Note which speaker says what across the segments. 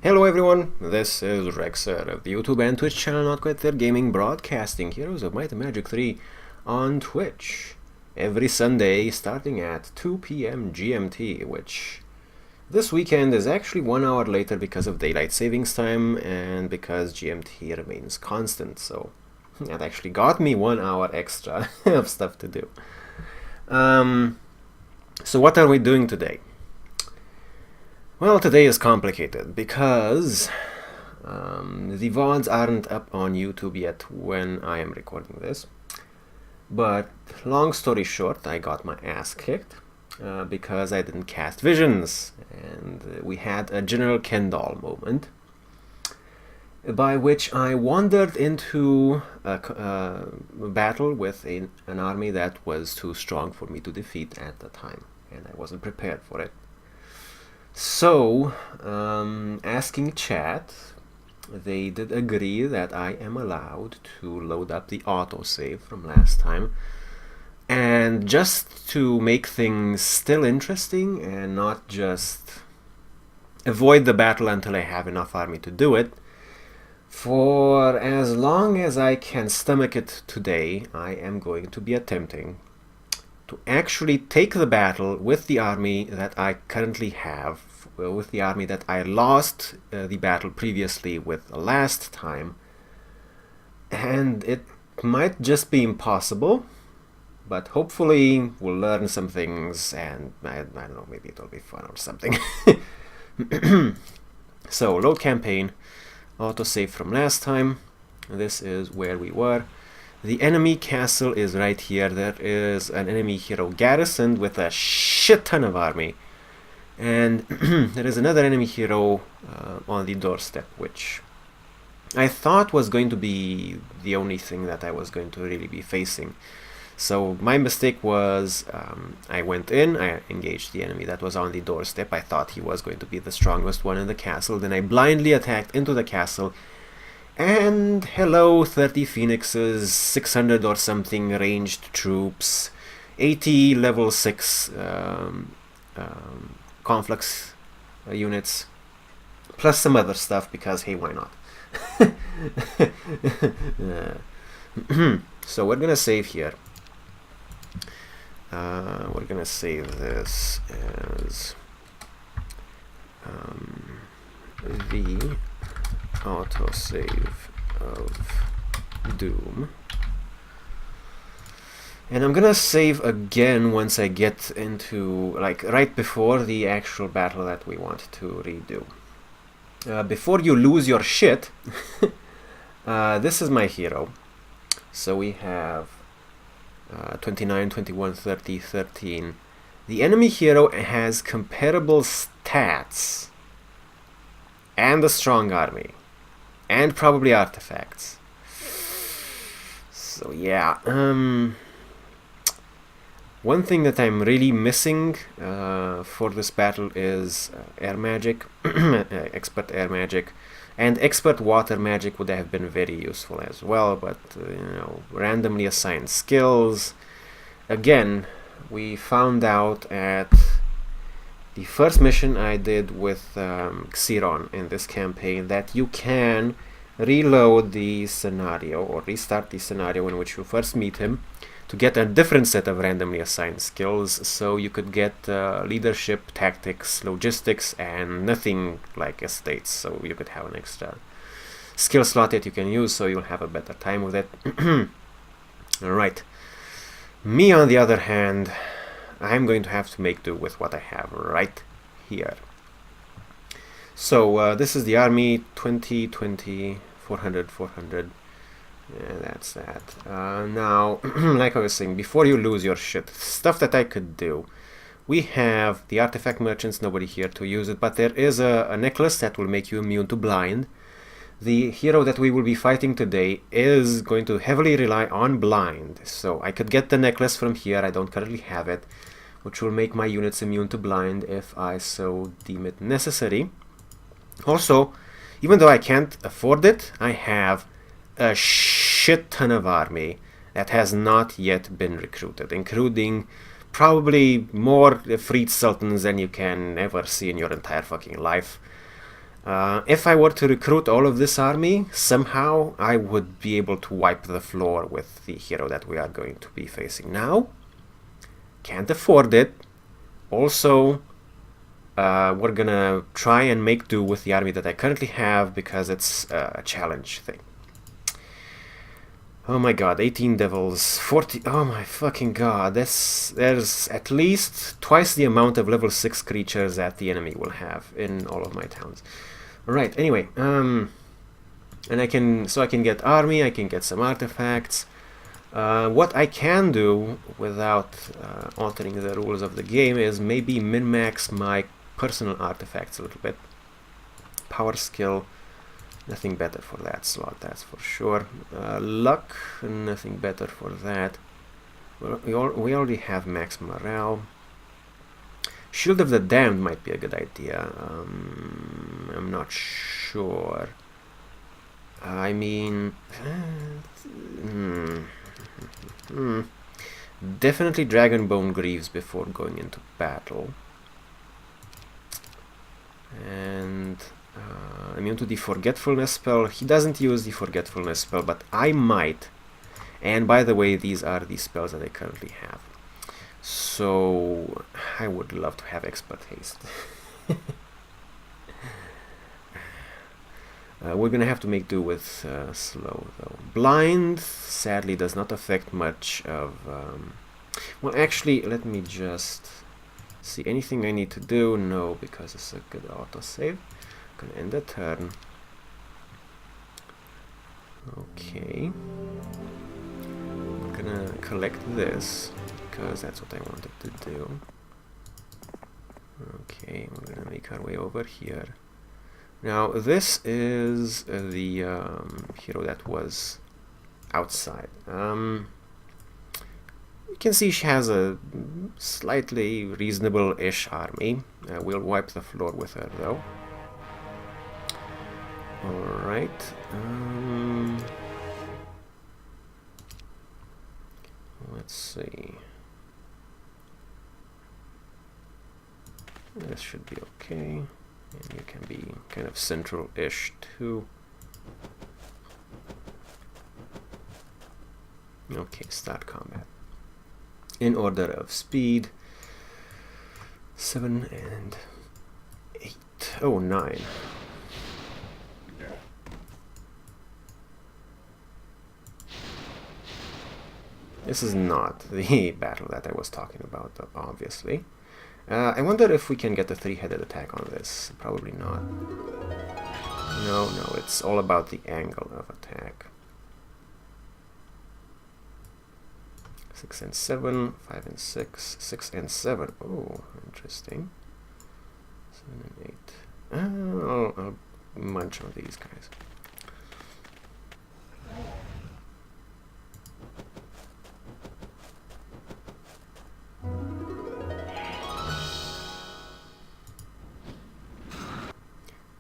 Speaker 1: Hello everyone, this is Rexer of the YouTube and Twitch channel NotQuiteThereGaming, broadcasting Heroes of Might and Magic 3 on Twitch every Sunday starting at 2 p.m. GMT, which this weekend is actually 1 hour later because of daylight savings time and because GMT remains constant, so that actually got me 1 hour extra of stuff to do. So what are we doing today? Well, today is complicated because the VODs aren't up on YouTube yet when I am recording this. But long story short, I got my ass kicked because I didn't cast visions, and we had a General Kendall moment by which I wandered into a battle with an army that was too strong for me to defeat at the time, and I wasn't prepared for it. So, asking chat, they did agree that I am allowed to load up the autosave from last time. And just to make things still interesting and not just avoid the battle until I have enough army to do it, for as long as I can stomach it today, I am going to be attempting to actually take the battle with the army that I currently have, with the army that I lost the battle previously with last time. And it might just be impossible, but hopefully we'll learn some things, and I don't know, maybe it'll be fun or something. So, load campaign, autosave from last time. This is where we were. The enemy castle is right here. There is an enemy hero garrisoned with a shit ton of army. And there is another enemy hero on the doorstep, which I thought was going to be the only thing that I was going to really be facing. So my mistake was I went in, I engaged the enemy that was on the doorstep. I thought he was going to be the strongest one in the castle. Then I blindly attacked into the castle. And hello, 30 phoenixes, 600 or something ranged troops, 80 level 6 conflux units, plus some other stuff because hey, why not? So we're gonna save here. We're gonna save this as the autosave of Doom, and I'm gonna save again once I get into, like, right before the actual battle that we want to redo. Before you lose your shit, this is my hero. So we have 29, 21, 30, 13. The enemy hero has comparable stats and a strong army, and probably artifacts. So yeah, one thing that I'm really missing for this battle is air magic, expert air magic, and expert water magic would have been very useful as well, but you know, randomly assigned skills. Again, we found out at the first mission I did with Ciara in this campaign that you can reload the scenario or restart the scenario in which you first meet him to get a different set of randomly assigned skills, so you could get leadership, tactics, logistics, and nothing like estates, so you could have an extra skill slot that you can use, so you'll have a better time with it. Alright, me on the other hand, I'm going to have to make do with what I have right here. So this is the army, 20, 20, 400, 400. Yeah, that's that. Now, like I was saying, before you lose your shit, stuff that I could do. We have the artifact merchants, nobody here to use it, but there is a necklace that will make you immune to blind. The hero that we will be fighting today is going to heavily rely on blind, so I could get the necklace from here. I don't currently have it, which will make my units immune to blind if I so deem it necessary. Also, even though I can't afford it, I have a shit ton of army that has not yet been recruited, including probably more freed sultans than you can ever see in your entire fucking life. If I were to recruit all of this army, somehow I would be able to wipe the floor with the hero that we are going to be facing now. Can't afford it. Also, we're gonna try and make do with the army that I currently have because it's a challenge thing. Oh my god, 18 devils, 40... Oh my fucking god, there's at least twice the amount of level 6 creatures that the enemy will have in all of my towns. Alright, anyway, and I can get army, I can get some artifacts. What I can do without altering the rules of the game is maybe min-max my personal artifacts a little bit. Power skill, nothing better for that slot, that's for sure. Luck, nothing better for that. We already have max morale. Shield of the Damned might be a good idea. I'm not sure. I mean... definitely Dragonbone Greaves before going into battle. And immune to the Forgetfulness spell. He doesn't use the Forgetfulness spell, but I might. And by the way, these are the spells that I currently have. So I would love to have Expert Haste. We're gonna have to make do with slow though. Blind sadly does not affect much of... well, actually, let me just see anything I need to do. No, because it's a good autosave. Gonna end the turn. Okay. I'm gonna collect this because that's what I wanted to do. Okay, we're gonna make our way over here. Now this is the hero that was outside. You can see she has a slightly reasonable-ish army. We'll wipe the floor with her though. Alright. Let's see. This should be okay. And you can be kind of central-ish too. Okay, start combat. In order of speed, 7 and 8. Oh, 9. This is not the battle that I was talking about, obviously. I wonder if we can get a 3-headed attack on this. Probably not. No, it's all about the angle of attack. 6 and 7, 5 and 6, 6 and 7. Oh, interesting. 7 and 8. I'll munch on these guys.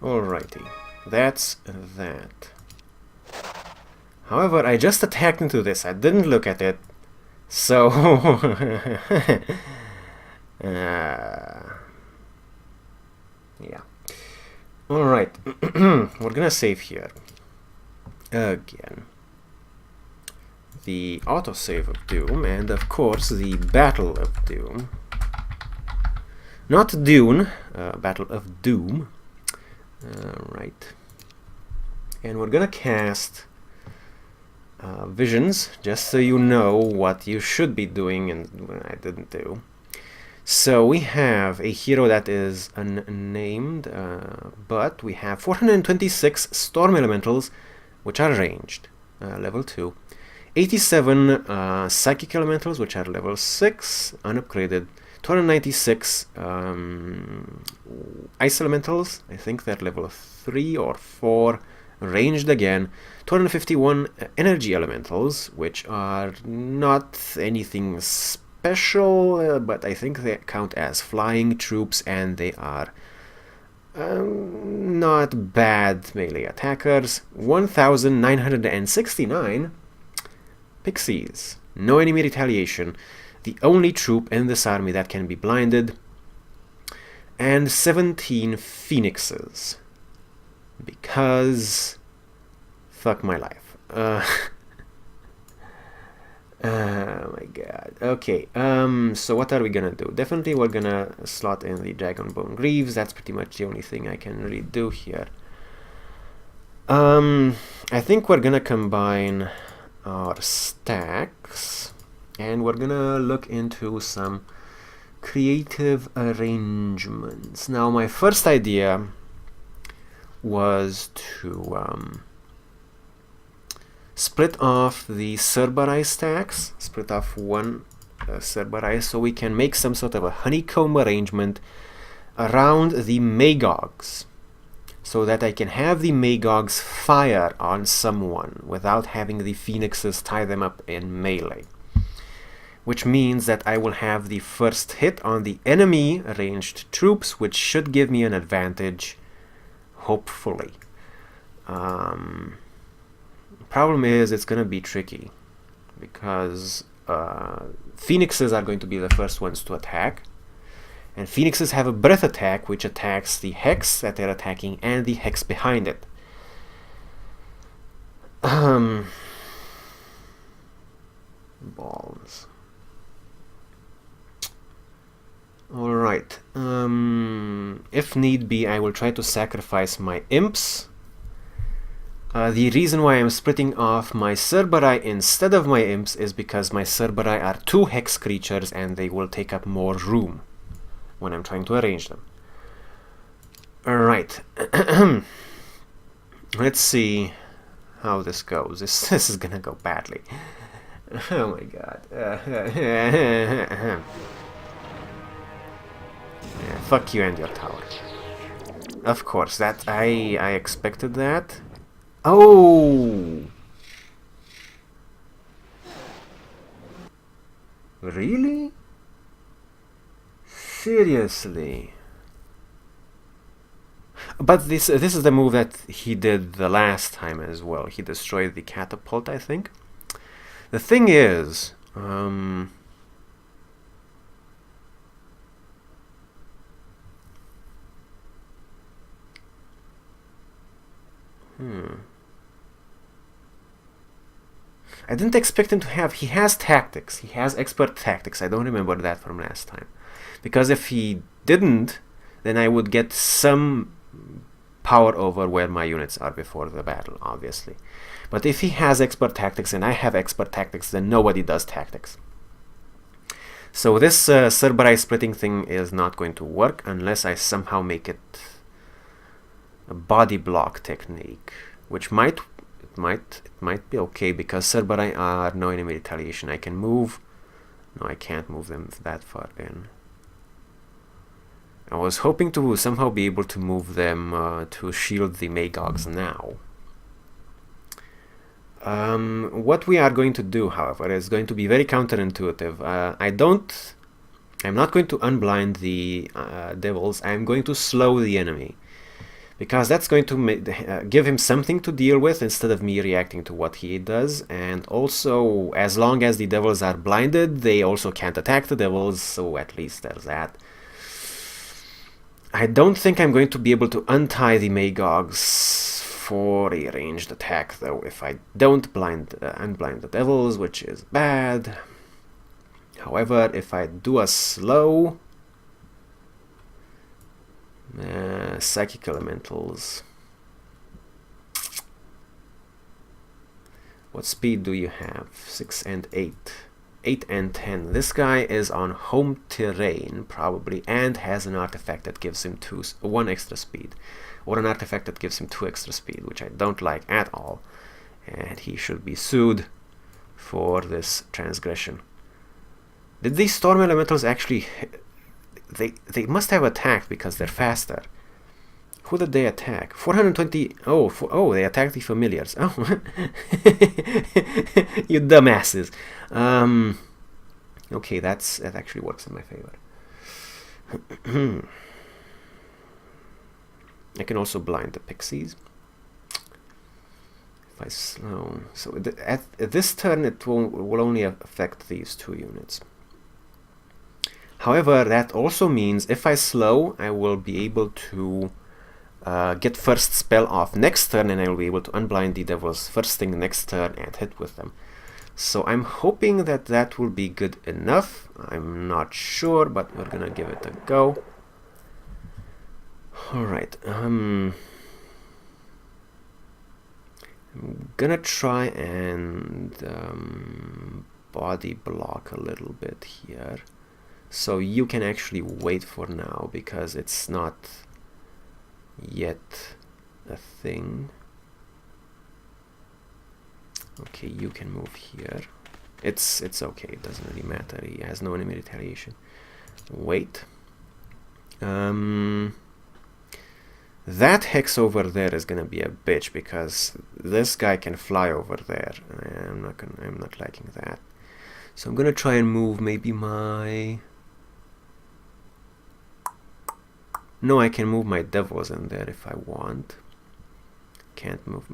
Speaker 1: Alrighty, that's that. However, I just attacked into this. I didn't look at it. So... yeah. Alright. We're gonna save here. Again. The autosave of Doom, and of course the Battle of Doom. Not Dune, Battle of Doom. Right. And we're gonna cast Visions, just so you know what you should be doing and what I didn't do. So we have a hero that is unnamed, but we have 426 Storm Elementals, which are ranged, level 2. 87 Psychic Elementals, which are level 6, unupgraded. 296 Ice Elementals, I think they're level 3 or 4, ranged again. 251 Energy Elementals, which are not anything special, but I think they count as flying troops, and they are not bad melee attackers. 1969 Pixies, no enemy retaliation. The only troop in this army that can be blinded, and 17 Phoenixes. because fuck my life. Oh my god. Okay, so what are we gonna do? Definitely we're gonna slot in the Dragonbone Greaves. That's pretty much the only thing I can really do here. I think we're gonna combine our stacks, and we're gonna look into some creative arrangements. Now, my first idea was to split off the Cerberus stacks, split off one Cerberus, so we can make some sort of a honeycomb arrangement around the Magogs, so that I can have the Magogs fire on someone without having the Phoenixes tie them up in melee. Which means that I will have the first hit on the enemy ranged troops, which should give me an advantage, hopefully. Problem is, it's gonna be tricky because Phoenixes are going to be the first ones to attack, and Phoenixes have a breath attack which attacks the Hex that they're attacking and the Hex behind it. Balls. Alright, if need be, I will try to sacrifice my imps. The reason why I'm splitting off my Cerberi instead of my imps is because my Cerberi are 2 hex creatures and they will take up more room when I'm trying to arrange them. Alright, let's see how this goes. This is gonna go badly. Oh my god. Yeah, fuck you and your tower. Of course, that I expected that. Oh! Really? Seriously? But this is the move that he did the last time as well. He destroyed the catapult, I think. The thing is, I didn't expect him to have... He has tactics. He has expert tactics. I don't remember that from last time. Because if he didn't, then I would get some power over where my units are before the battle, obviously. But if he has expert tactics and I have expert tactics, then nobody does tactics. So this Cerberi splitting thing is not going to work unless I somehow make it a body block technique, which might be okay because Cerberi are no enemy retaliation. I can move. No, I can't move them that far in. I was hoping to somehow be able to move them to shield the Magogs now. What we are going to do, however, is going to be very counterintuitive. I'm not going to unblind the devils. I'm going to slow the enemy, because that's going to give him something to deal with instead of me reacting to what he does. And also, as long as the devils are blinded, they also can't attack the devils, so at least there's that. I don't think I'm going to be able to untie the Magogs for a ranged attack, though, if I don't unblind the devils, which is bad. However, if I do a slow... Psychic Elementals. What speed do you have? 6 and 8. 8 and 10. This guy is on home terrain, probably, and has an artifact that gives him 1 extra speed. Or an artifact that gives him 2 extra speed, which I don't like at all. And he should be sued for this transgression. Did these Storm Elementals actually... They must have attacked because they're faster. Who did they attack? 420... Oh, they attacked the familiars. Oh, you dumbasses. Okay, that actually works in my favor. I can also blind the pixies. If I slow... So at this turn it will only affect these 2 units. However, that also means if I slow, I will be able to get first spell off next turn, and I will be able to unblind the devils first thing next turn and hit with them. So I'm hoping that that will be good enough. I'm not sure, but we're gonna give it a go. Alright, I'm gonna try and body block a little bit here, so you can actually wait for now because it's not yet a thing. Okay, you can move here. It's okay, it doesn't really matter. He has no enemy retaliation. Wait. That hex over there is gonna be a bitch because this guy can fly over there. I'm not liking that. So I'm gonna try and move maybe my... No, I can move my devils in there if I want. Can't move.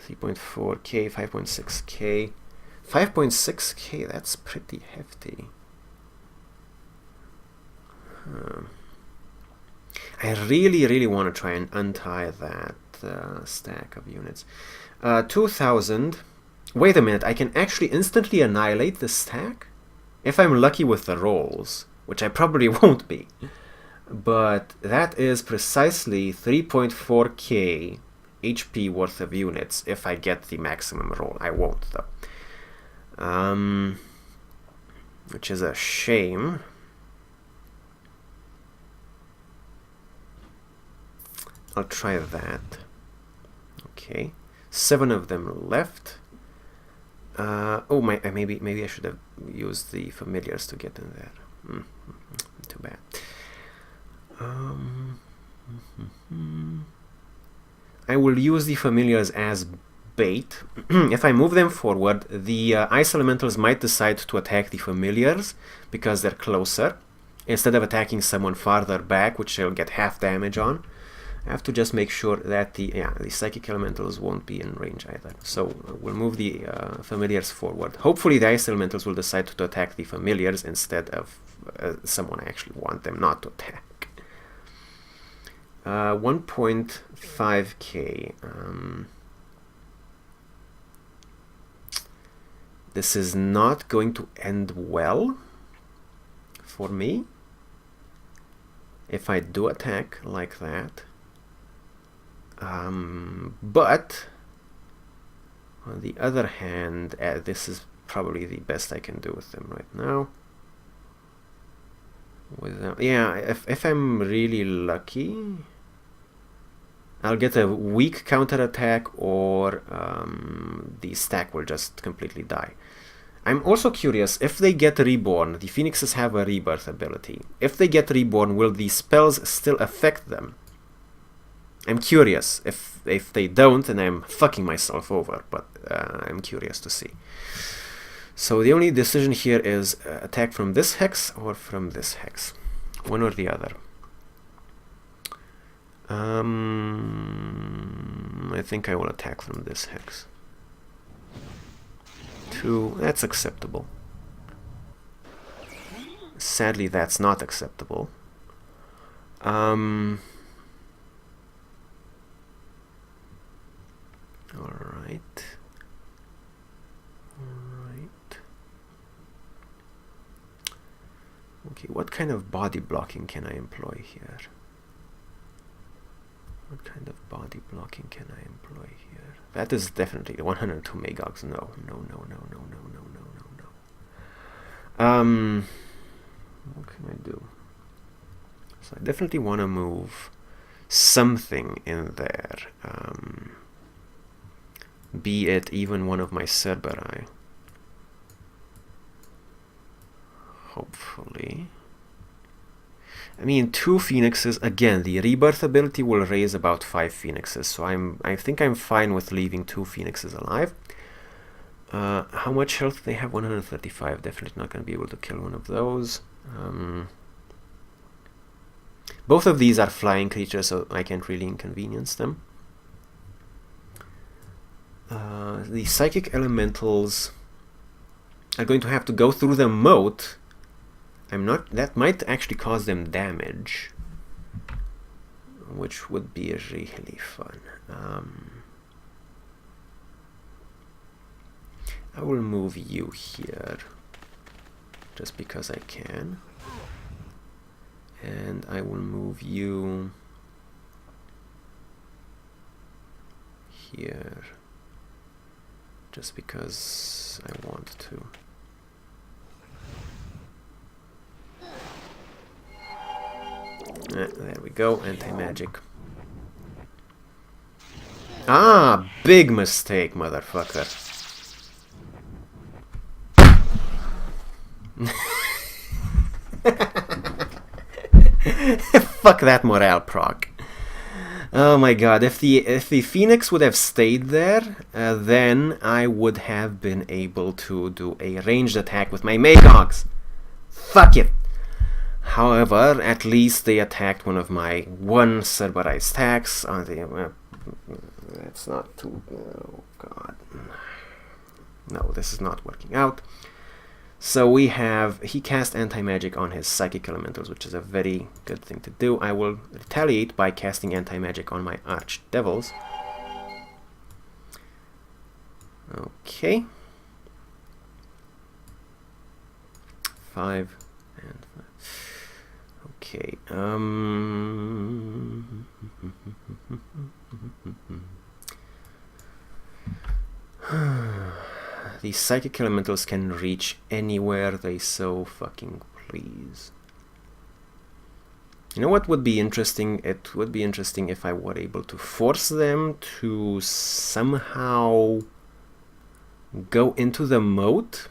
Speaker 1: 3.4k, 5.6k. 5.6k, that's pretty hefty. I really want to try and untie that stack of units. 2000. Wait a minute, I can actually instantly annihilate this stack? If I'm lucky with the rolls, which I probably won't be. But that is precisely 3.4k HP worth of units if I get the maximum roll. I won't though. Which is a shame. I'll try that. Okay, 7 of them left. Oh, maybe I should have used the familiars to get in there. Too bad. I will use the familiars as bait. If I move them forward, the ice elementals might decide to attack the familiars because they're closer, instead of attacking someone farther back, which they'll get half damage on. I have to just make sure that the psychic elementals won't be in range either. So we'll move the familiars forward. Hopefully the ice elementals will decide to attack the familiars instead of someone I actually want them not to attack. 1.5k. This is not going to end well for me if I do attack like that. But on the other hand, this is probably the best I can do with them right now. Yeah, if I'm really lucky, I'll get a weak counterattack, or the stack will just completely die. I'm also curious, if they get reborn, the phoenixes have a rebirth ability. If they get reborn, will the spells still affect them? I'm curious. If they don't, then I'm fucking myself over, but I'm curious to see. So the only decision here is attack from this hex or from this hex. One or the other. I think I will attack from this hex. 2, that's acceptable. Sadly, that's not acceptable. Alright. Okay, what kind of body blocking can I employ here? That is definitely 102 Magogs. No. What can I do? So I definitely want to move something in there. Be it even one of my Cerberus. Hopefully. I mean, 2 phoenixes. Again, the rebirth ability will raise about 5 phoenixes, so I think I'm fine with leaving 2 phoenixes alive. How much health they have? 135. Definitely not going to be able to kill one of those. Both of these are flying creatures, so I can't really inconvenience them. The psychic elementals are going to have to go through the moat. That might actually cause them damage. which would be really fun. I will move you here just because I can, and I will move you here just because I want to. There we go, anti-magic. Ah, big mistake, motherfucker. Fuck that morale proc. Oh my god, if the Phoenix would have stayed there, then I would have been able to do a ranged attack with my Magogs. Fuck it. However, at least they attacked one of my one Cerberite stacks. That's not too... oh god. No, this is not working out. So we have... he cast anti-magic on his psychic elementals, which is a very good thing to do. I will retaliate by casting anti-magic on my archdevils. Okay. 5 and 5. Okay. These psychic elementals can reach anywhere they so fucking please. You know what would be interesting? It would be interesting if I were able to force them to somehow go into the moat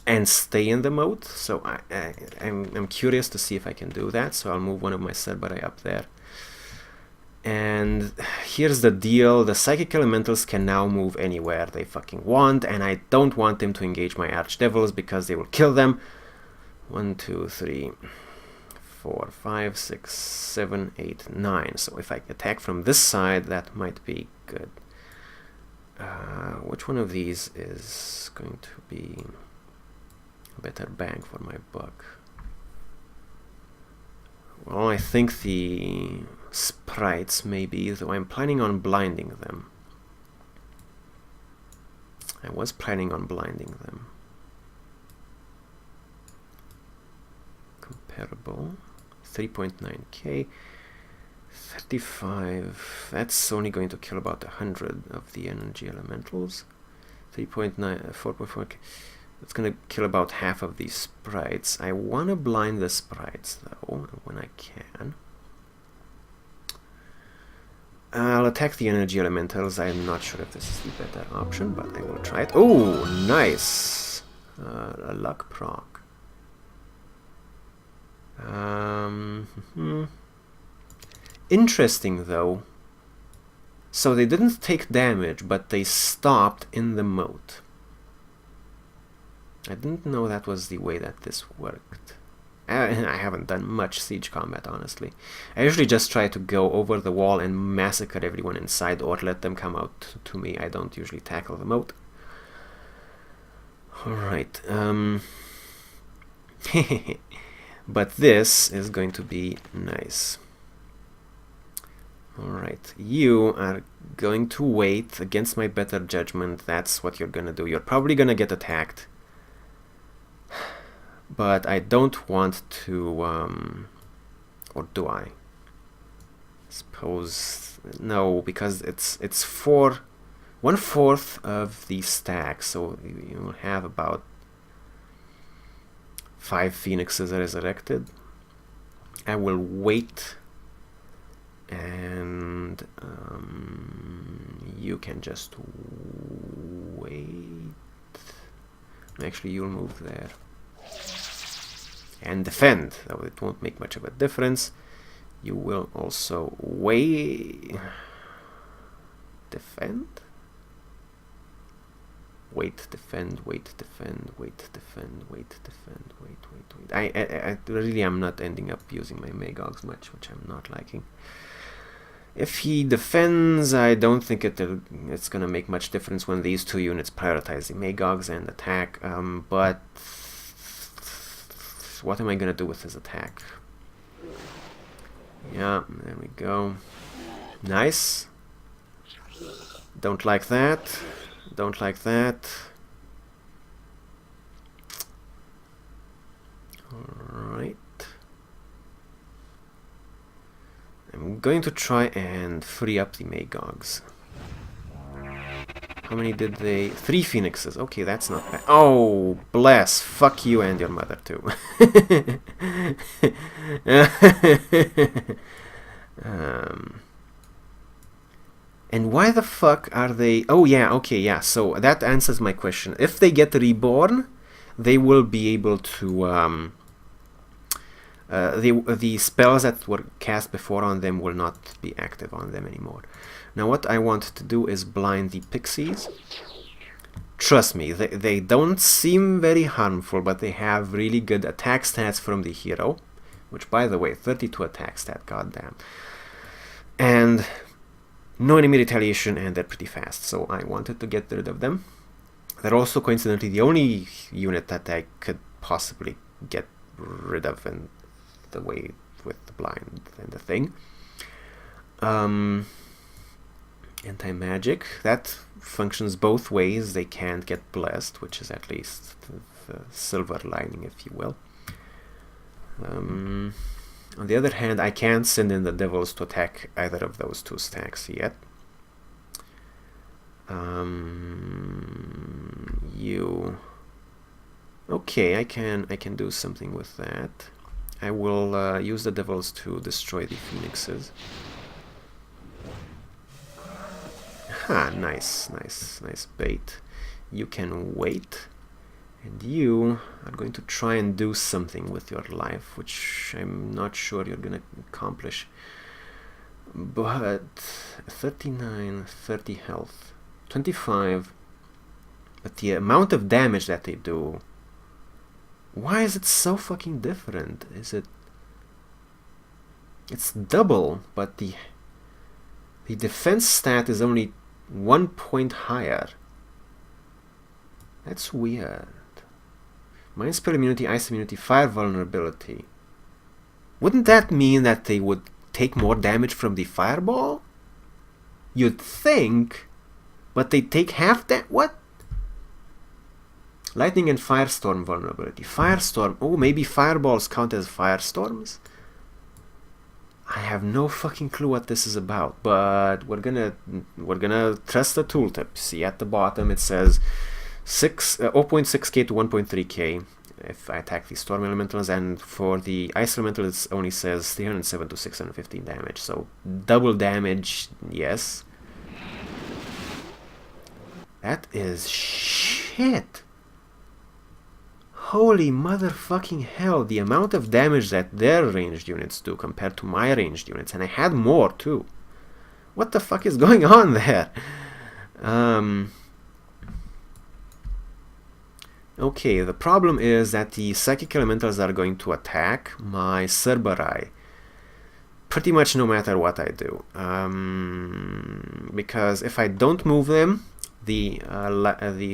Speaker 1: and stay in the moat. So I'm curious to see if I can do that. So I'll move one of my Cerberite up there. And here's the deal, the psychic elementals can now move anywhere they fucking want, and I don't want them to engage my archdevils because they will kill them. 1, 2, 3, 4, 5, 6, 7, 8, 9. So if I attack from this side, that might be good. Which one of these is going to be a better bang for my buck? Well, I think the sprites maybe, though I'm planning on blinding them. I was planning on blinding them. Comparable. 3.9k. 35. That's only going to kill about 100 of the energy elementals. 3.9, 4.4k. It's going to kill about half of these sprites. I want to blind the sprites though, when I can. I'll attack the energy elementals. I'm not sure if this is the better option, but I will try it. Oh, nice! A luck proc. Interesting though. So they didn't take damage, but they stopped in the moat. I didn't know that was the way that this worked. I haven't done much siege combat, honestly. I usually just try to go over the wall and massacre everyone inside, or let them come out to me. I don't usually tackle the moat. Alright. But this is going to be nice. Alright, you are going to wait against my better judgment. That's what you're gonna do. You're probably gonna get attacked. But I don't want to, or do I? Suppose no, because it's 1/4 of the stack, so you have about 5 phoenixes resurrected. I will wait, and you can just wait. Actually, you'll move there. And defend, though it won't make much of a difference. You will also defend? Wait, defend, wait, defend, wait, defend, wait, defend, wait. I really am not ending up using my Magogs much, which I'm not liking. If he defends, I don't think it's gonna make much difference when these two units prioritize the Magogs and attack, but what am I gonna do with his attack? Yeah, there we go. Nice. Don't like that. Don't like that. Alright. I'm going to try and free up the Magogs. How many did they... 3 phoenixes. Okay, that's not bad. Oh, bless. Fuck you and your mother, too. And why the fuck are they... Oh, yeah, okay, yeah. So that answers my question. If they get reborn, they will be able to... the spells that were cast before on them will not be active on them anymore. Now what I want to do is blind the pixies. Trust me, they don't seem very harmful, but they have really good attack stats from the hero. Which, by the way, 32 attack stat, goddamn. And no enemy retaliation, and they're pretty fast, so I wanted to get rid of them. They're also, coincidentally, the only unit that I could possibly get rid of in the way with the blind and the thing. Anti-magic, that functions both ways. They can't get blessed, which is at least the silver lining, if you will. On the other hand, I can't send in the devils to attack either of those 2 stacks yet. You... Okay, I can do something with that. I will use the devils to destroy the phoenixes. Ha, nice, nice, nice bait. You can wait. And you are going to try and do something with your life, which I'm not sure you're going to accomplish. But 39, 30 health, 25. But the amount of damage that they do... Why is it so fucking different? Is it... It's double, but the defense stat is only 1 point higher. That's weird. Mind spell immunity, ice immunity, fire vulnerability. Wouldn't that mean that they would take more damage from the fireball? You'd think, but they take half that. What? Lightning and firestorm vulnerability. Firestorm. Oh, maybe fireballs count as firestorms? I have no fucking clue what this is about, but we're gonna trust the tooltip. See, at the bottom it says 0.6k to 1.3k if I attack the storm elementals, and for the ice elementals it only says 307 to 615 damage. So double damage, yes. That is shit. Holy motherfucking hell, the amount of damage that their ranged units do compared to my ranged units, and I had more too. What the fuck is going on there? Okay, the problem is that the psychic elementals are going to attack my Cerberus pretty much no matter what I do. Because if I don't move them, the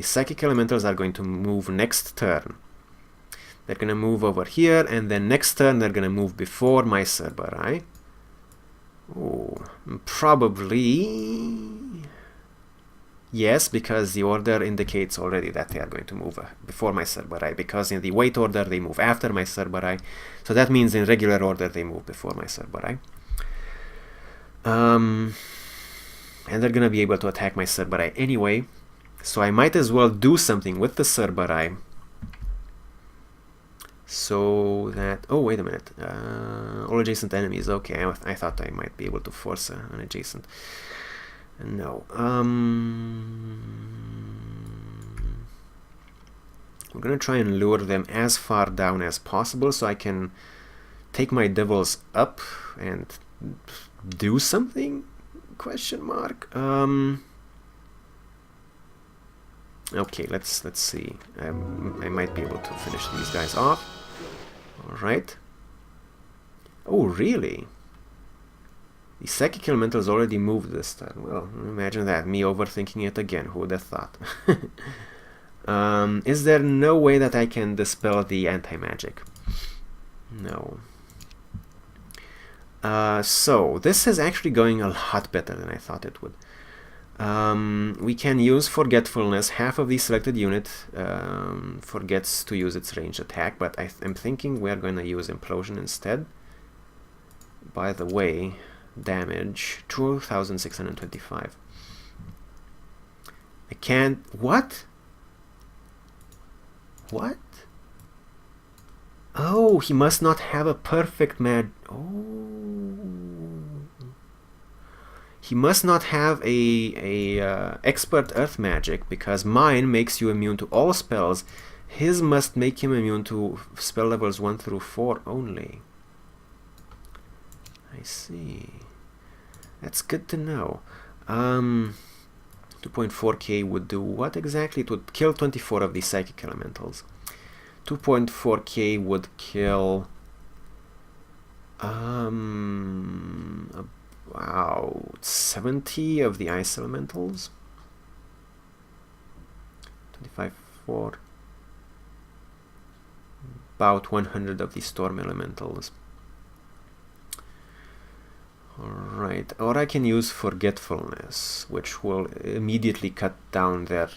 Speaker 1: psychic elementals are going to move next turn. They're going to move over here, and then next turn they're going to move before my Cerberus. Oh, probably... Yes, because the order indicates already that they are going to move before my Cerberus, because in the weight order they move after my Cerberus, so that means in regular order they move before my Cerberus. And they're going to be able to attack my Cerberus anyway, so I might as well do something with the Cerberus. So that... Oh, wait a minute. All adjacent enemies. Okay, I thought I might be able to force an adjacent. No. I'm gonna try and lure them as far down as possible so I can take my devils up and do something? Question mark. Okay, let's see. I might be able to finish these guys off. Alright. Oh, really? The psychic elementals already moved this turn. Well, imagine that. Me overthinking it again. Who would have thought? Is there no way that I can dispel the anti-magic? No. So this is actually going a lot better than I thought it would. We can use Forgetfulness. Half of the selected unit forgets to use its ranged attack, but I'm thinking we're going to use Implosion instead. By the way, damage 2,625. I can't... What? What? Oh, he must not have a perfect Oh. He must not have a expert earth magic, because mine makes you immune to all spells. His must make him immune to spell levels 1 through 4 only. I see. That's good to know. 2.4k would do what exactly? It would kill 24 of the psychic elementals. 2.4k would kill wow, 70 of the ice elementals. 25, 4. About 100 of the storm elementals. Alright, or I can use Forgetfulness, which will immediately cut down their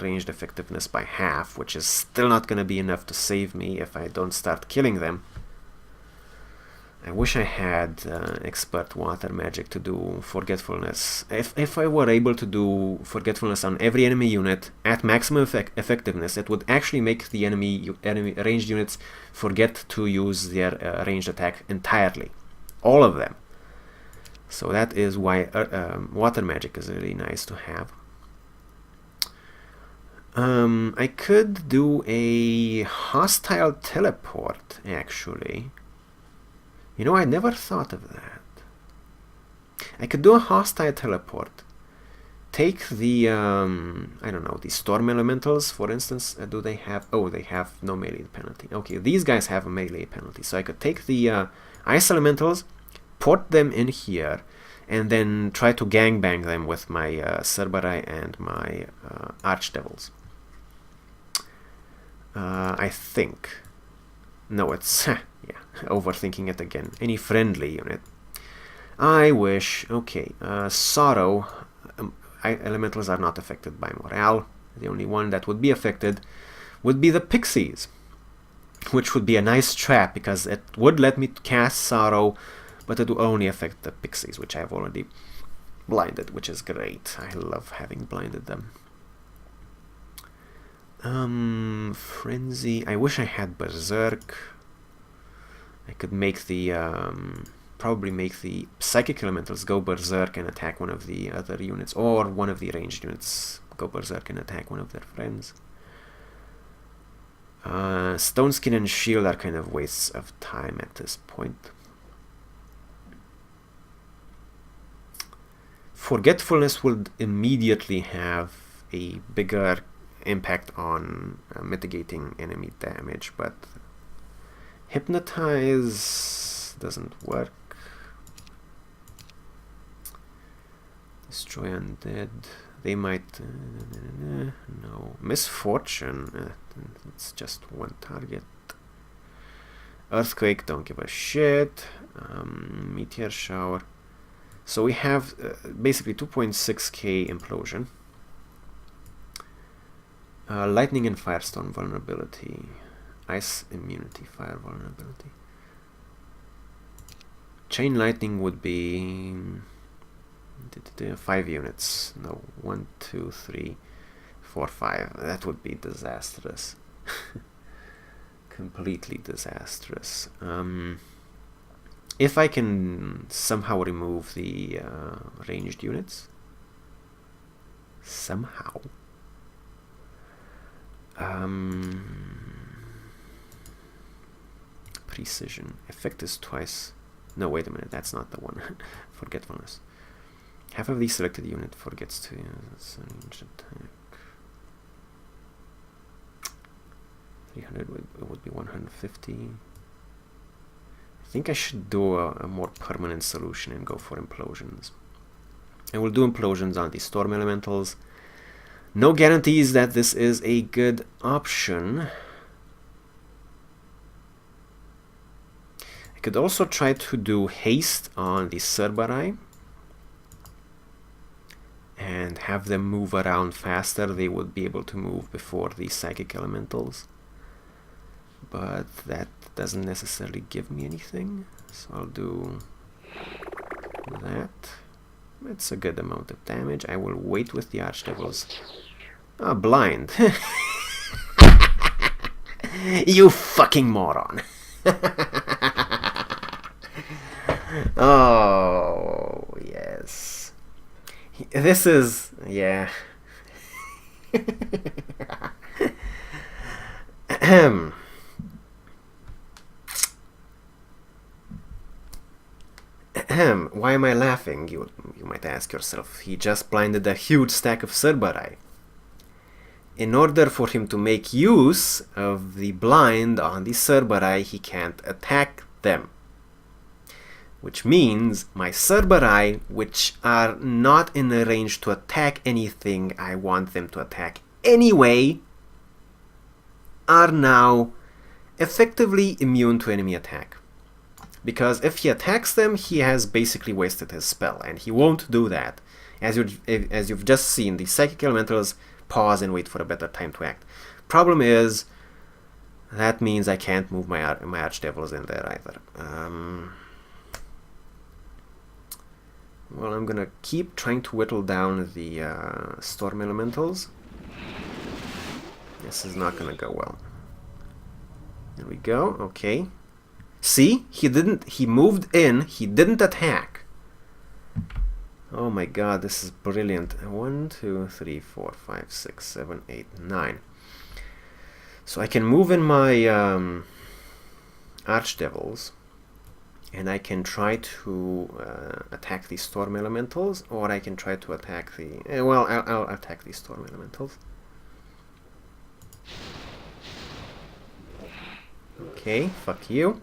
Speaker 1: ranged effectiveness by half, which is still not going to be enough to save me if I don't start killing them. I wish I had expert water magic to do Forgetfulness. If I were able to do Forgetfulness on every enemy unit at maximum effectiveness, it would actually make the enemy ranged units forget to use their ranged attack entirely. All of them. So that is why water magic is really nice to have. I could do a hostile teleport, actually. You know, I never thought of that. I could do a hostile teleport. Take the, I don't know, the storm elementals, for instance. Do they have... Oh, they have no melee penalty. Okay, these guys have a melee penalty. So I could take the ice elementals, port them in here, and then try to gangbang them with my Cerberus and my Archdevils. I think. No, it's... yeah, overthinking it again. Any friendly unit. I wish... Okay, Sorrow. Elementals are not affected by morale. The only one that would be affected would be the Pixies, which would be a nice trap, because it would let me cast Sorrow, but it will only affect the Pixies, which I've already blinded, which is great. I love having blinded them. Frenzy. I wish I had Berserk. I could make the probably make the psychic elementals go berserk and attack one of the other units, or one of the ranged units go berserk and attack one of their friends. Stone Skin and Shield are kind of wastes of time at this point. Forgetfulness would immediately have a bigger impact on mitigating enemy damage, but Hypnotize doesn't work. Destroy Undead. They might... no. Misfortune. It's just one target. Earthquake, don't give a shit. Meteor Shower. So we have basically 2.6k Implosion. Lightning and Firestorm vulnerability. Ice immunity, fire vulnerability. Chain Lightning would be 5 units. No, 1, 2, 3, 4, 5. That would be disastrous. Completely disastrous. If I can somehow remove the ranged units. Somehow. Precision. Effect is twice. No, wait a minute. That's not the one. Forgetfulness. Half of the selected unit forgets to use a ranged attack. 300 would be 150. I think I should do a more permanent solution and go for implosions. I will do implosions on the storm elementals. No guarantees that this is a good option. I could also try to do haste on the Cerberus and have them move around faster. They would be able to move before the psychic elementals, but that doesn't necessarily give me anything, so I'll do that. It's a good amount of damage. I will wait with the archdevils. Ah, blind. You fucking moron. Oh, yes. This is... yeah. Why am I laughing? You might ask yourself. He just blinded a huge stack of Cerberus. In order for him to make use of the blind on the Cerberus, he can't attack them. Which means my Cerberus, which are not in a range to attack anything I want them to attack anyway, are now effectively immune to enemy attack. Because if he attacks them, he has basically wasted his spell, and he won't do that. As you've just seen, the psychic elementals pause and wait for a better time to act. Problem is, that means I can't move my archdevils in there either. Well, I'm gonna keep trying to whittle down the storm elementals. This is not gonna go well. There we go. Okay. See? He moved in, he didn't attack. Oh my god, this is brilliant. 1, 2, 3, 4, 5, 6, 7, 8, 9. So I can move in my archdevils, and I can try to attack the storm elementals, or I can try to attack the... well, I'll attack the storm elementals. Okay, fuck you.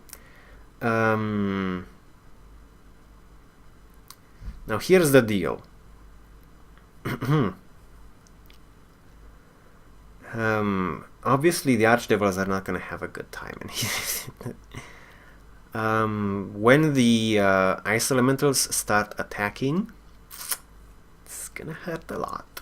Speaker 1: Now here's the deal. Obviously the archdevils are not going to have a good time. When the ice elementals start attacking, it's going to hurt a lot.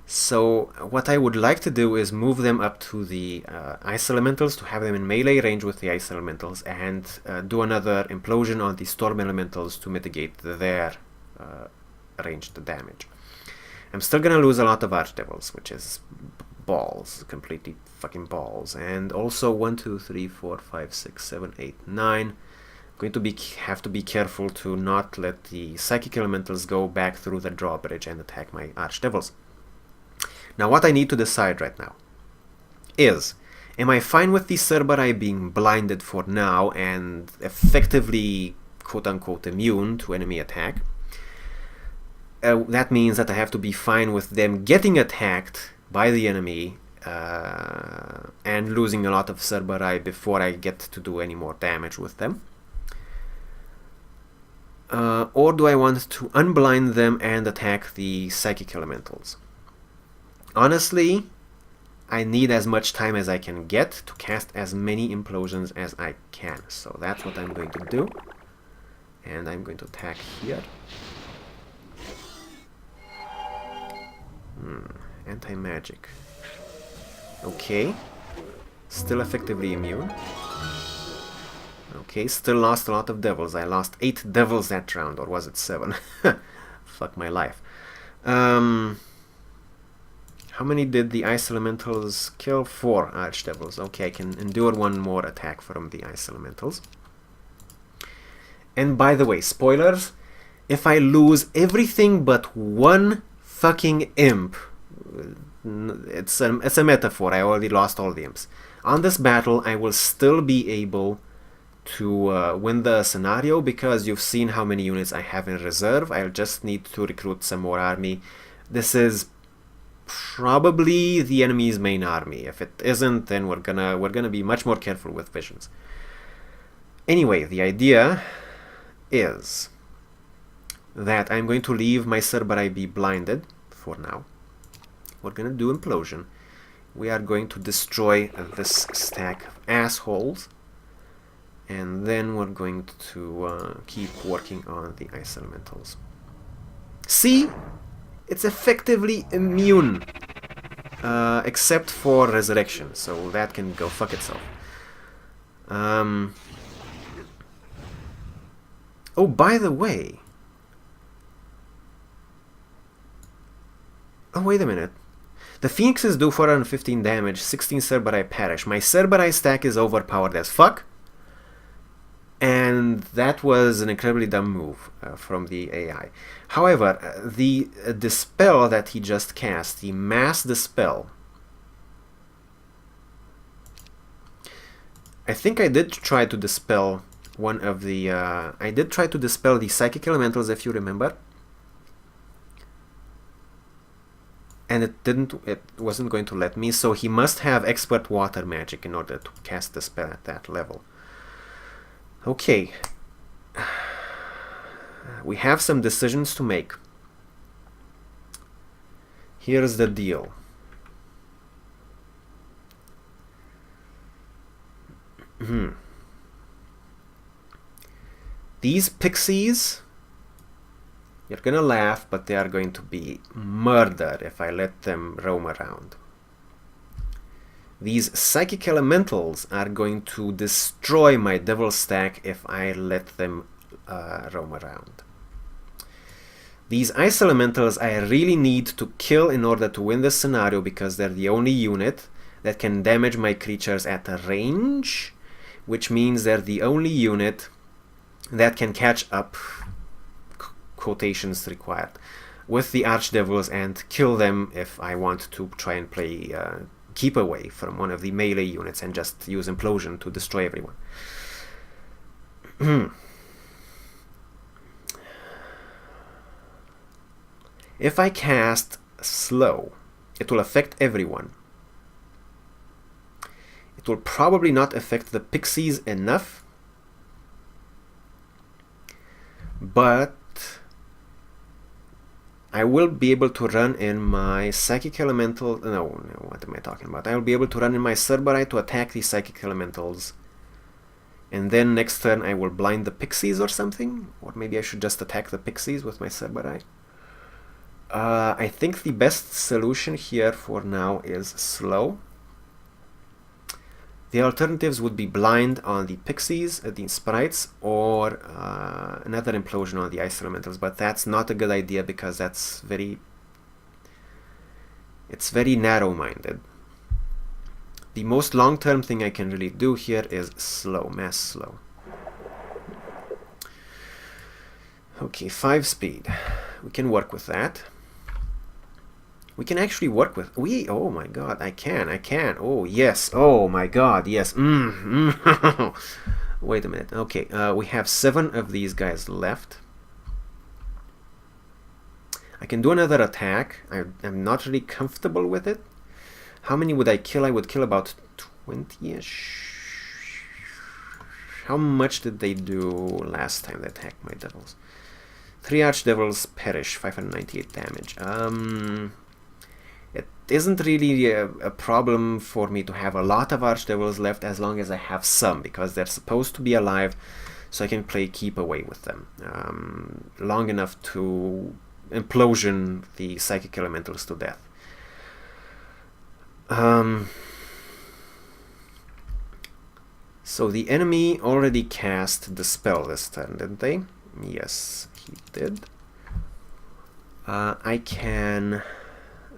Speaker 1: So what I would like to do is move them up to the ice elementals, to have them in melee range with the ice elementals, and do another implosion on the storm elementals to mitigate their ranged damage. I'm still gonna lose a lot of archdevils, which is balls, completely fucking balls. And also 1, 2, 3, 4, 5, 6, 7, 8, 9. I'm going to have to be careful to not let the psychic elementals go back through the drawbridge and attack my archdevils. Now what I need to decide right now is, am I fine with the Cerberus being blinded for now and effectively quote-unquote immune to enemy attack? That means that I have to be fine with them getting attacked by the enemy and losing a lot of Cerberus before I get to do any more damage with them. Or do I want to unblind them and attack the psychic elementals? Honestly, I need as much time as I can get to cast as many implosions as I can. So that's what I'm going to do. And I'm going to attack here. Anti-magic. Okay. Still effectively immune. Okay, still lost a lot of devils. I lost 8 devils that round, or was it 7? Fuck my life. How many did the ice elementals kill? 4 archdevils. Okay, I can endure one more attack from the ice elementals. And by the way, spoilers, if I lose everything but one fucking imp, it's a metaphor, I already lost all the imps. On this battle, I will still be able to win the scenario, because you've seen how many units I have in reserve. I'll just need to recruit some more army. This is probably the enemy's main army. If it isn't, then we're gonna be much more careful with visions. Anyway, the idea is that I'm going to leave my Cerberus be blinded for now. We're gonna do implosion. We are going to destroy this stack of assholes, and then we're going to keep working on the ice elementals. See? It's effectively immune, except for resurrection, so that can go fuck itself. Oh, by the way... Oh, wait a minute. The Phoenixes do 415 damage, 16 Cerberus perish. My Cerberus stack is overpowered as fuck. And that was an incredibly dumb move from the AI. However, the Dispel that he just cast, the Mass Dispel... I think I did try to dispel one of the... I did try to dispel the Psychic Elementals, if you remember. And it wasn't going to let me, so he must have expert water magic in order to cast the spell at that level. Okay. We have some decisions to make. Here's the deal. These pixies... You're gonna laugh, but they are going to be murder if I let them roam around. These psychic elementals are going to destroy my devil stack if I let them roam around. These ice elementals I really need to kill in order to win this scenario, because they're the only unit that can damage my creatures at a range, which means they're the only unit that can catch up, quotations required, with the archdevils and kill them if I want to try and play keep away from one of the melee units and just use implosion to destroy everyone. If I cast slow, it will affect everyone. It will probably not affect the pixies enough, but I will be able to run in my Psychic Elemental... No, what am I talking about? I will be able to run in my Cerberus to attack the Psychic Elementals. And then next turn I will blind the Pixies or something? Or maybe I should just attack the Pixies with my Cerberus. I think the best solution here for now is slow. The alternatives would be blind on the Pixies, the Sprites, or another implosion on the Ice Elementals, but that's not a good idea because that's very narrow-minded. The most long-term thing I can really do here is slow, mass slow. Okay, 5 speed. We can work with that. We can actually work with... Oh my god, I can. Oh, yes. Oh my god, yes. Wait a minute. Okay, we have 7 of these guys left. I can do another attack. I'm not really comfortable with it. How many would I kill? I would kill about 20-ish. How much did they do last time they attacked my devils? 3 archdevils perish, 598 damage. It isn't really a problem for me to have a lot of archdevils left as long as I have some, because they're supposed to be alive, so I can play keep away with them long enough to implosion the psychic elementals to death. So the enemy already cast the spell this turn, didn't they? Yes, he did. I can...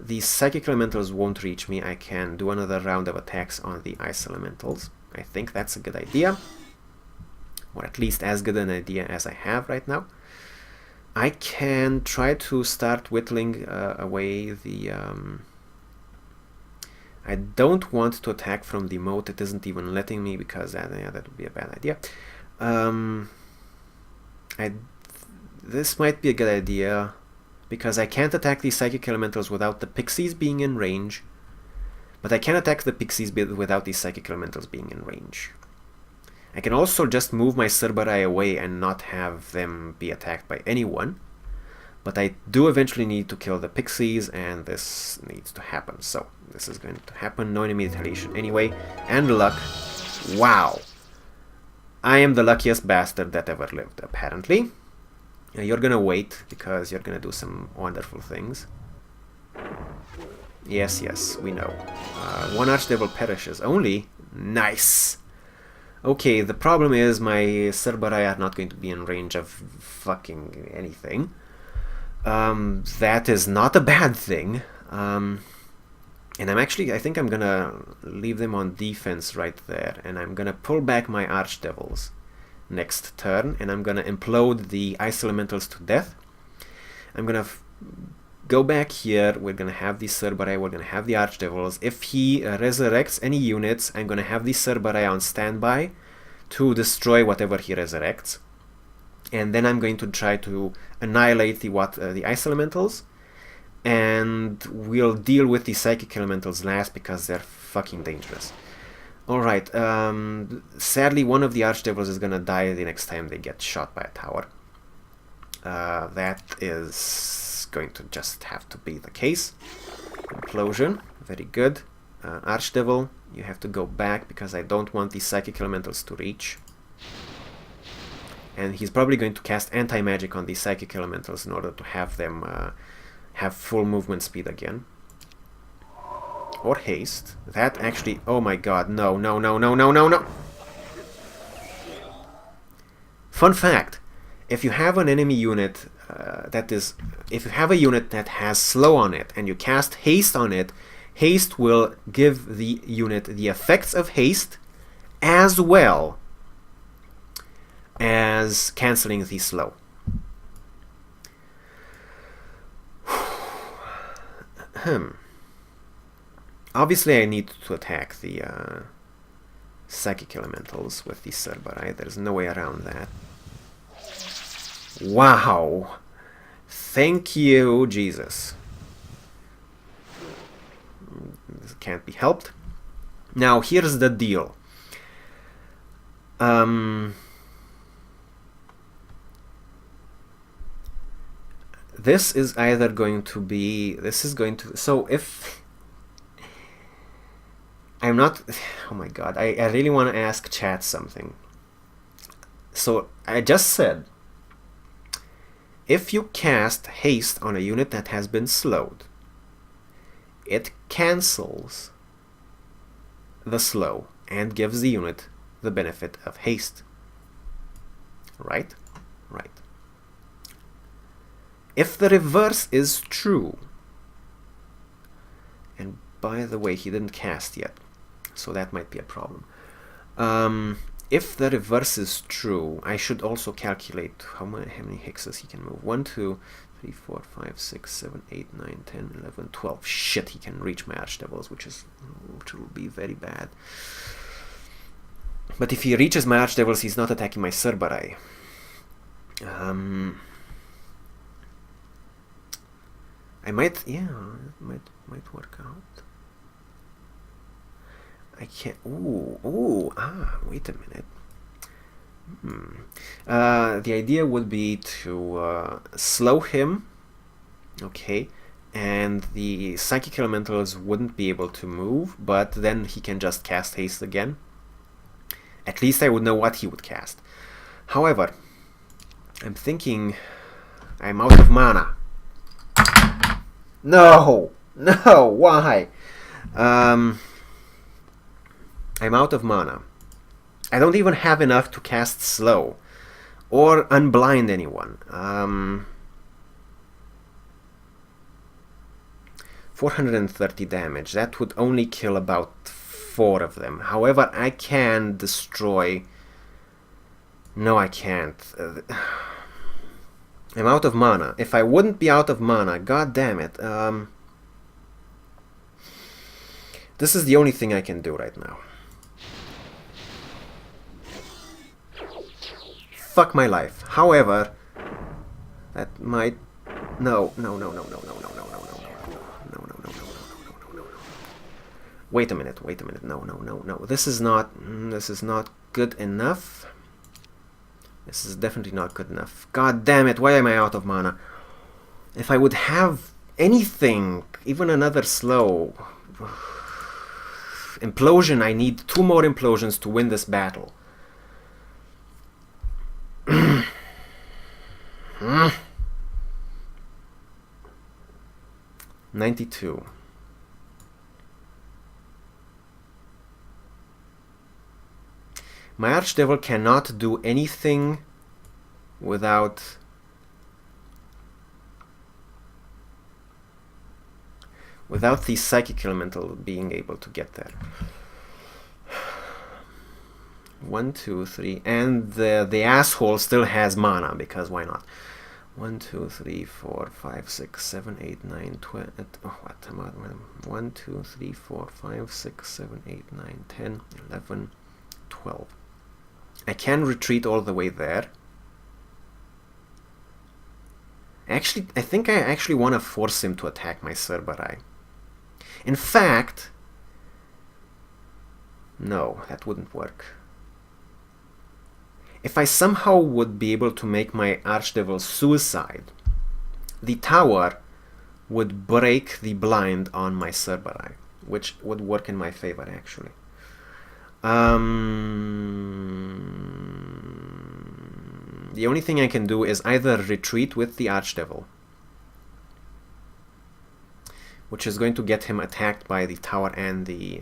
Speaker 1: These psychic elementals won't reach me. I can do another round of attacks on the ice elementals. I think that's a good idea. Or at least as good an idea as I have right now. I can try to start whittling away the... I don't want to attack from the moat. It isn't even letting me because yeah, that would be a bad idea. This might be a good idea because I can't attack these psychic elementals without the pixies being in range, but I can attack the pixies without these psychic elementals being in range. I can also just move my Cerberus away and not have them be attacked by anyone, but I do eventually need to kill the pixies, and this needs to happen. So this is going to happen. No enemy retaliation anyway, and luck. Wow. I am the luckiest bastard that ever lived, apparently. You're gonna wait, because you're gonna do some wonderful things. Yes, yes, we know. One Archdevil perishes only. Nice! Okay, the problem is my Cerberai are not going to be in range of fucking anything. That is not a bad thing. And I think I'm gonna leave them on defense right there, and I'm gonna pull back my Archdevils next turn, and I'm gonna implode the Ice Elementals to death. I'm gonna go back here, we're gonna have the Cerberai, we're gonna have the Archdevils. If he resurrects any units, I'm gonna have the Cerberai on standby to destroy whatever he resurrects. And then I'm going to try to annihilate the Ice Elementals, and we'll deal with the Psychic Elementals last because they're fucking dangerous. Alright, sadly one of the Archdevils is gonna die the next time they get shot by a tower. That is going to just have to be the case. Implosion, very good. Archdevil, you have to go back because I don't want the Psychic Elementals to reach. And he's probably going to cast Anti-Magic on the Psychic Elementals in order to have them have full movement speed again. Or haste. That actually... Oh my god, no, no, no, no, no, no, no! Fun fact. If you have an enemy unit if you have a unit that has slow on it and you cast haste on it, haste will give the unit the effects of haste as well as cancelling the slow. Obviously I need to attack the Psychic Elementals with the Cerberai. There's no way around that. Wow! Thank you, Jesus. This can't be helped. Now, here's the deal. This is either going to be... So if... I'm not... Oh my god, I really want to ask chat something. So, I just said, if you cast haste on a unit that has been slowed, it cancels the slow and gives the unit the benefit of haste. Right? Right. If the reverse is true, and by the way, he didn't cast yet, so that might be a problem. If the reverse is true, I should also calculate how many hexes he can move. 1, 2, 3, 4, 5, 6, 7, 8, 9, 10, 11, 12. Shit, he can reach my Archdevils, which will be very bad. But if he reaches my Archdevils, he's not attacking my Cerberai. I might, yeah, it might work out. I can't. Wait a minute. The idea would be to slow him, okay, and the Psychic Elementals wouldn't be able to move, but then he can just cast haste again. At least I would know what he would cast. However, I'm thinking I'm out of mana. No! No! Why? I'm out of mana. I don't even have enough to cast slow or unblind anyone. 430 damage. That would only kill about 4 of them. However, I can destroy... No, I can't. I'm out of mana. If I wouldn't be out of mana, god damn it. This is the only thing I can do right now. Fuck my life. However, that might... No. Wait a minute. No. This is not good enough. This is definitely not good enough. God damn it, why am I out of mana? If I would have anything, even another slow... Implosion, I need 2 more implosions to win this battle. $92. My Archdevil cannot do anything without the Psychic Elemental being able to get there. 1, 2, 3, and the asshole still has mana, because why not? 1, 2, 3, 4, 5, 6, 7, 8, 9, 12. What am I? 1, 2, 3, 4, 5, 6, 7, 8, 9, 10, 11, 12. I can retreat all the way there. Actually, I think I actually want to force him to attack my Cerberus. In fact, no, that wouldn't work. If I somehow would be able to make my Archdevil suicide, the tower would break the blind on my Cerberus, which would work in my favor, actually. The only thing I can do is either retreat with the Archdevil, which is going to get him attacked by the tower and the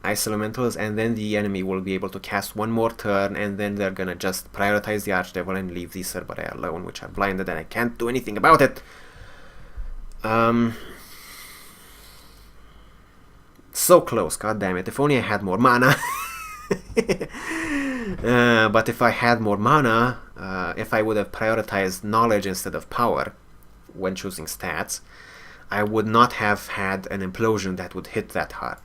Speaker 1: Ice Elementals, and then the enemy will be able to cast one more turn, and then they're gonna just prioritize the Archdevil and leave the Cerberus alone, which are blinded, and I can't do anything about it. So close, god damn it. If only I had more mana. But if I had more mana, if I would have prioritized knowledge instead of power when choosing stats, I would not have had an implosion that would hit that hard.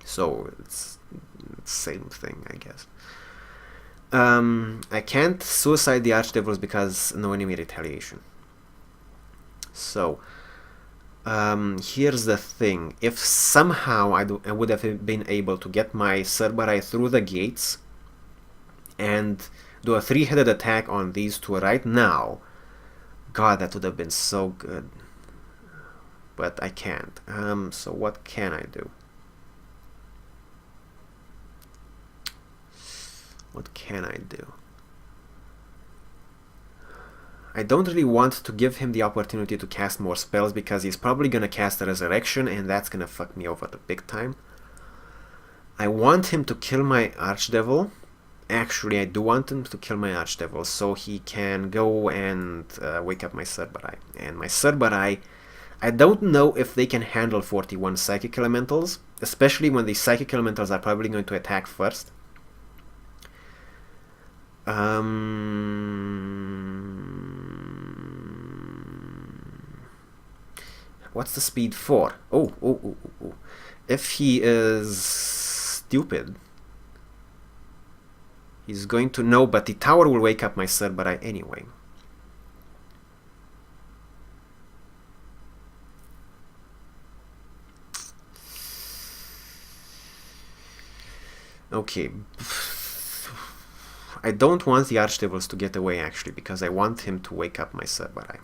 Speaker 1: So it's the same thing, I guess. I can't suicide the Archdevils because no enemy retaliation. So here's the thing. If somehow I would have been able to get my Cerberus through the gates and do a three-headed attack on these two right now, god, that would have been so good. But I can't. So what can I do? What can I do? I don't really want to give him the opportunity to cast more spells, because he's probably gonna cast a Resurrection, and that's gonna fuck me over the big time. I want him to kill my Archdevil. Actually, I do want him to kill my Archdevil so he can go and wake up my Cerberus. And my Cerberus, I don't know if they can handle 41 Psychic Elementals, especially when the Psychic Elementals are probably going to attack first. What's the speed for? Oh. If he is stupid, he's going to know, but the tower will wake up my Cerberus anyway. Okay. I don't want the Archdevils to get away, actually, because I want him to wake up my Cerberus.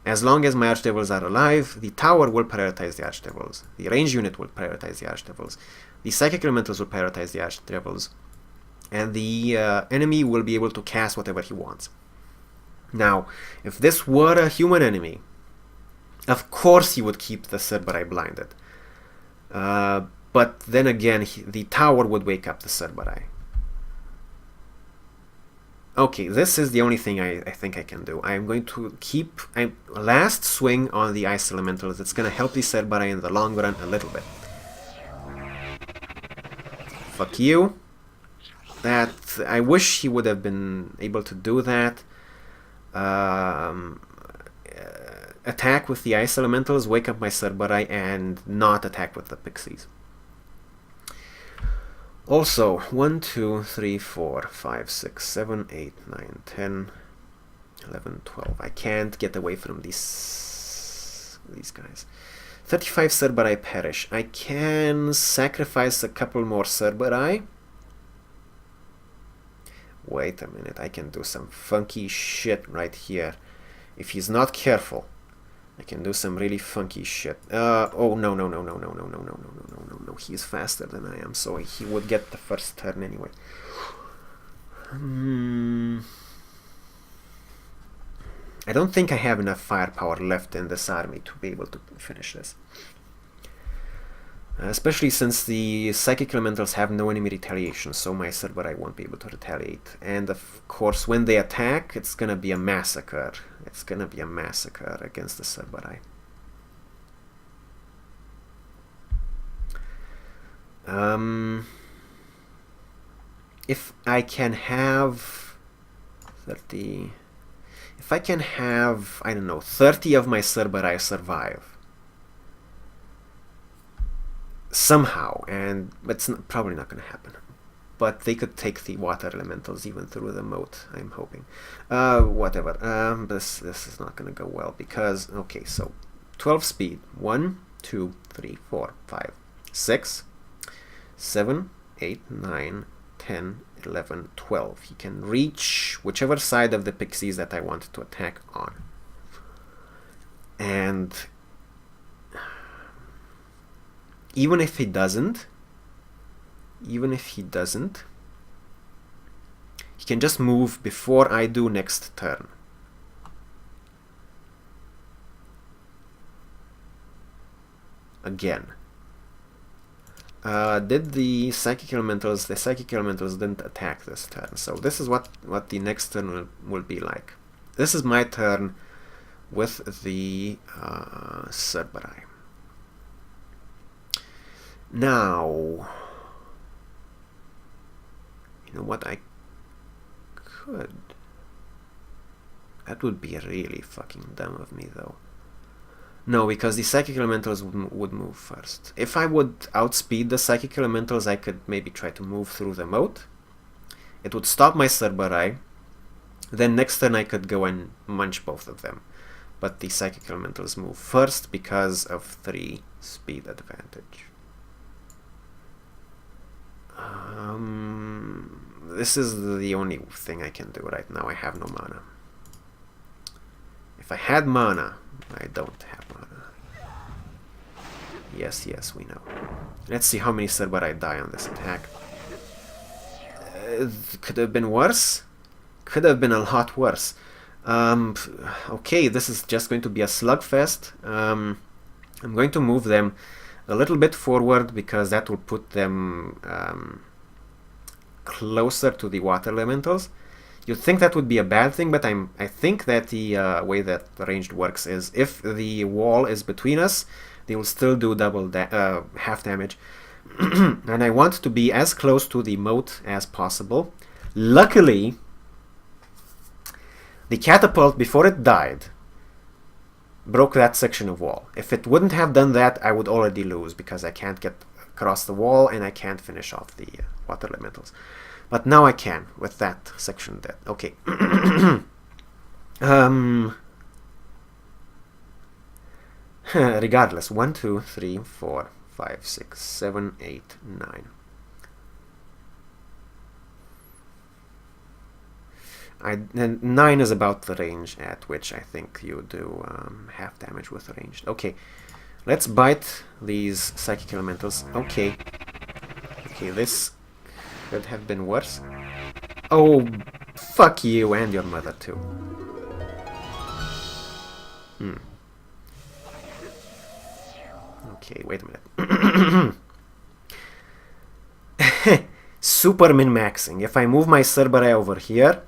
Speaker 1: As long as my Archdevils are alive, the tower will prioritize the Archdevils. The range unit will prioritize the Archdevils. The Psychic Elementals will prioritize the Archdevils. And the enemy will be able to cast whatever he wants. Now, if this were a human enemy, of course he would keep the Cerberus blinded. But then again, the tower would wake up the Cerberus. Okay, this is the only thing I think I can do. I'm going to keep a last swing on the Ice Elementals. It's going to help the Cerberus in the long run a little bit. Fuck you. That, I wish he would have been able to do that. Attack with the Ice Elementals, wake up my Cerberus, and not attack with the Pixies. Also, 1, 2, 3, 4, 5, 6, 7, 8, 9, 10, 11, 12. I can't get away from these guys. 35 Cerberus perish. I can sacrifice a couple more Cerberus. Wait a minute, I can do some funky shit right here. If he's not careful, I can do some really funky shit. Oh, no. He's faster than I am, so he would get the first turn anyway. I don't think I have enough firepower left in this army to be able to finish this. Especially since the psychic elementals have no enemy retaliation, so my Cerberus won't be able to retaliate. And of course, when they attack, it's gonna be a massacre. It's gonna be a massacre against the Cerberus. If I can have 30... If I can have, I don't know, 30 of my Cerberus survive somehow, and it's probably not going to happen, but they could take the water elementals even through the moat, I'm hoping. Whatever. This is not going to go well because, okay, so 12 speed. 1, 2, 3, 4, 5, 6, 7, 8, 9, 10, 11, 12. He can reach whichever side of the pixies that I want to attack on. And even if he doesn't, he can just move before I do next turn. Again. Did the psychic elementals? The psychic elementals didn't attack this turn, so this is what the next turn will be like. This is my turn with the Cerberus. Now, you know what I could? That would be really fucking dumb of me, though. No, because the psychic elementals would move first. If I would outspeed the psychic elementals, I could maybe try to move through the moat. It would stop my Cerberus. Then next turn I could go and munch both of them. But the psychic elementals move first because of 3 speed advantage. This is the only thing I can do right now. I have no mana. If I had mana, I don't have mana. Yes, yes, we know. Let's see how many Cerberus die on this attack. Could have been worse. Could have been a lot worse. Okay, this is just going to be a slugfest. I'm going to move them a little bit forward because that will put them closer to the water elementals. You'd think that would be a bad thing, but I think that the way that the ranged works is if the wall is between us, they will still do half damage. And I want to be as close to the moat as possible. Luckily, the catapult, before it died, broke that section of wall. If it wouldn't have done that, I would already lose because I can't get across the wall and I can't finish off the water elementals. But now I can with that section dead. Okay. Regardless, 1, 2, 3, 4, 5, 6, 7, 8, 9. And 9 is about the range at which I think you do half damage with ranged. Okay, let's bite these psychic elementals. Okay. Okay, this could have been worse. Oh, fuck you and your mother too. Okay, wait a minute. Super min-maxing. If I move my Cerberus over here,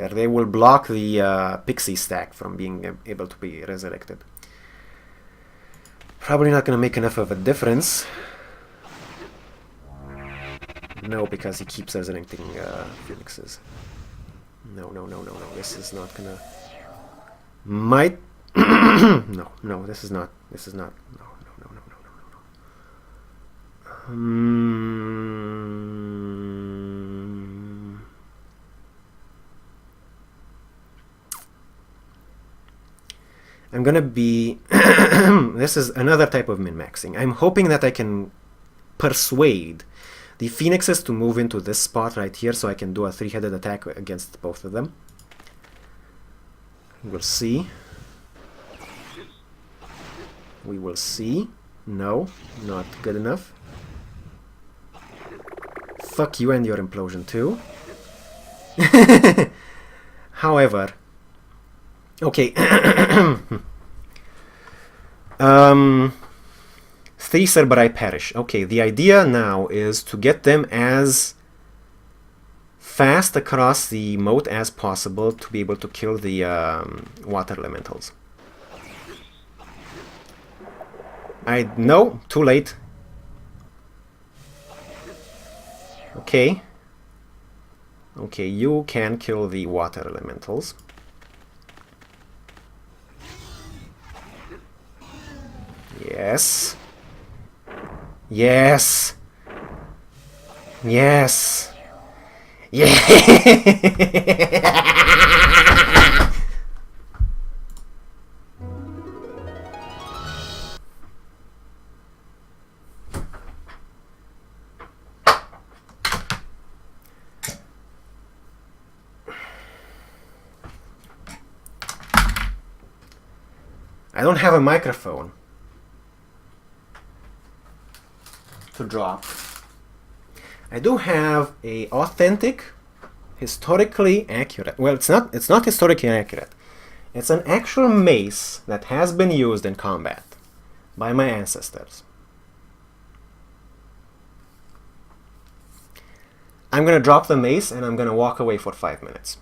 Speaker 1: they will block the pixie stack from being able to be resurrected. Probably not going to make enough of a difference. No, because he keeps resurrecting phoenixes. No. This is not gonna... Might... No, this is not... No. I'm gonna be... This is another type of min-maxing. I'm hoping that I can persuade the phoenixes to move into this spot right here so I can do a 3-headed attack against both of them. We'll see. We will see. No, not good enough. fuck you and your implosion too. However, okay. Three Cerberus perish. Okay, the idea now is to get them as fast across the moat as possible to be able to kill the water elementals. No, too late. Okay. Okay, you can kill the water elementals. Yes. Yes. Yes. Yeah. I don't have a microphone to drop. I do have a authentic, historically accurate. Well, it's not historically accurate. It's an actual mace that has been used in combat by my ancestors. I'm gonna drop the mace and I'm gonna walk away for 5 minutes.